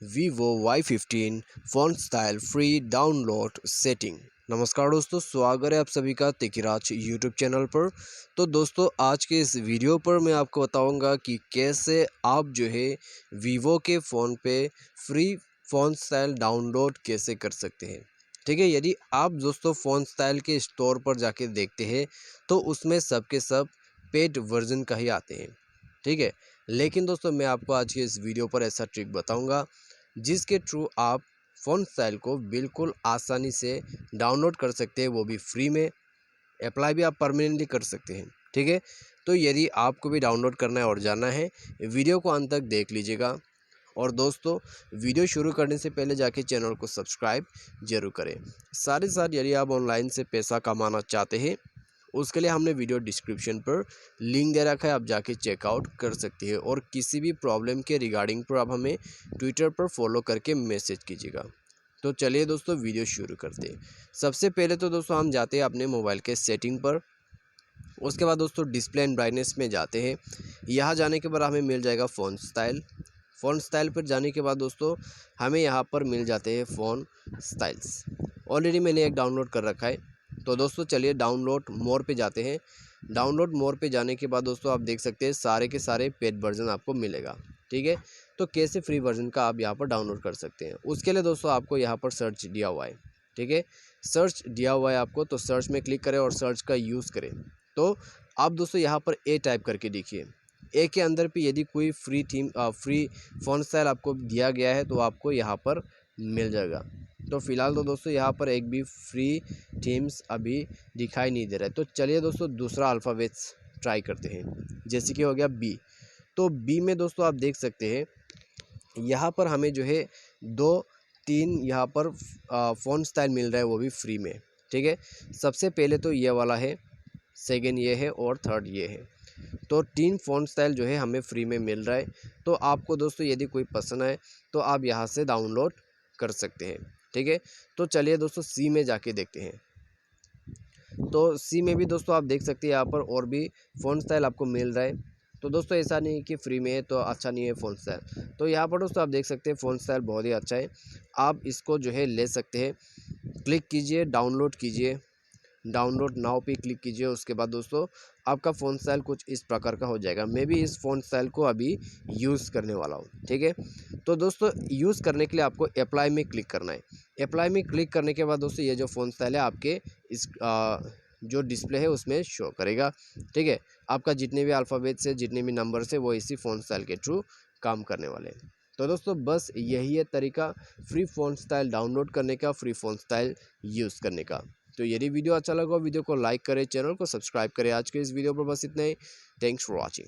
Vivo Y15 phone style free download setting. नमस्कार दोस्तों, स्वागत है आप सभी का तिकिराज यूट्यूब चैनल पर। तो दोस्तों, आज के इस वीडियो पर मैं आपको बताऊंगा कि कैसे आप जो है वीवो के फ़ोन पे फ्री फ़ोन स्टाइल डाउनलोड कैसे कर सकते हैं। ठीक है, यदि आप दोस्तों फ़ोन स्टाइल के स्टोर पर जाके देखते हैं तो उसमें सब के सब पेड वर्जन का ही आते हैं। ठीक है, लेकिन दोस्तों मैं आपको आज के इस वीडियो पर ऐसा ट्रिक बताऊंगा जिसके थ्रू आप फ़ोन स्टाइल को बिल्कुल आसानी से डाउनलोड कर सकते हैं, वो भी फ्री में। अप्लाई भी आप परमानेंटली कर सकते हैं। ठीक है, तो यदि आपको भी डाउनलोड करना है और जानना है, वीडियो को अंत तक देख लीजिएगा। और दोस्तों, वीडियो शुरू करने से पहले जाके चैनल को सब्सक्राइब जरूर करें। साथ ही साथ यदि आप ऑनलाइन से पैसा कमाना चाहते हैं, उसके लिए हमने वीडियो डिस्क्रिप्शन पर लिंक दे रखा है, आप जाके चेकआउट कर सकते हैं। और किसी भी प्रॉब्लम के रिगार्डिंग पर आप हमें ट्विटर पर फॉलो करके मैसेज कीजिएगा। तो चलिए दोस्तों, वीडियो शुरू करते हैं। सबसे पहले तो दोस्तों हम जाते हैं अपने मोबाइल के सेटिंग पर। उसके बाद दोस्तों डिस्प्ले एंड ब्राइटनेस में जाते हैं। यहाँ जाने के बाद हमें मिल जाएगा फ़ोन स्टाइल। फ़ोन स्टाइल पर जाने के बाद दोस्तों हमें यहाँ पर मिल जाते हैं फ़ोन स्टाइल्स। ऑलरेडी मैंने एक डाउनलोड कर रखा है। तो दोस्तों चलिए डाउनलोड मोर पे जाते हैं। डाउनलोड मोर पे जाने के बाद दोस्तों आप देख सकते हैं सारे के सारे पेड वर्जन आपको मिलेगा। ठीक है, तो कैसे फ्री वर्जन का आप यहाँ पर डाउनलोड कर सकते हैं, उसके लिए दोस्तों आपको यहाँ पर सर्च दिया हुआ है। ठीक है, सर्च दिया हुआ है आपको, तो सर्च में क्लिक करें और सर्च का यूज़ करें। तो आप दोस्तों यहाँ पर ए टाइप करके देखिए। ए के अंदर पे यदि कोई फ्री फ़ोन स्टाइल आपको दिया गया है तो आपको यहाँ पर मिल जाएगा। तो फिलहाल तो दोस्तों यहाँ पर एक भी फ्री थीम्स अभी दिखाई नहीं दे रहा है। तो चलिए दोस्तों दूसरा अल्फ़ाबेट्स ट्राई करते हैं, जैसे कि हो गया बी। तो बी में दोस्तों आप देख सकते हैं यहाँ पर हमें जो है 2-3 यहाँ पर फ़ोन स्टाइल मिल रहा है, वो भी फ्री में। ठीक है, सबसे पहले तो ये वाला है, सेकेंड ये है और थर्ड ये है। तो 3 फ़ोन स्टाइल जो है हमें फ्री में मिल रहा है। तो आपको दोस्तों यदि कोई पसंद है तो आप यहाँ से डाउनलोड कर सकते हैं। ठीक है, तो चलिए दोस्तों सी में जाके देखते हैं। तो सी में भी दोस्तों आप देख सकते हैं यहाँ पर और भी फ़ोन स्टाइल आपको मिल रहा है। तो दोस्तों ऐसा नहीं कि फ्री में है तो अच्छा नहीं है फ़ोन स्टाइल। तो यहाँ पर दोस्तों आप देख सकते हैं फ़ोन स्टाइल बहुत ही अच्छा है, आप इसको जो है ले सकते हैं। क्लिक कीजिए, डाउनलोड कीजिए, डाउनलोड नाउ पे क्लिक कीजिए। उसके बाद दोस्तों आपका फ़ोन स्टाइल कुछ इस प्रकार का हो जाएगा। मैं भी इस फ़ोन स्टाइल को अभी यूज़ करने वाला हूँ। ठीक है, तो दोस्तों यूज़ करने के लिए आपको अप्लाई में क्लिक करना है। अप्लाई में क्लिक करने के बाद दोस्तों ये जो फ़ोन स्टाइल है आपके इस जो डिस्प्ले है उसमें शो करेगा। ठीक है, आपका जितने भी अल्फ़ाबेट्स है, जितने भी नंबर्स है, वो इसी फ़ोन स्टाइल के थ्रू काम करने वाले हैं। तो दोस्तों बस यही है तरीका फ्री फ़ोन स्टाइल डाउनलोड करने का, फ्री फ़ोन स्टाइल यूज़ करने का। तो यदि वीडियो अच्छा लगा, वीडियो को लाइक करें, चैनल को सब्सक्राइब करें। आज के इस वीडियो पर बस इतना ही। Thanks for watching.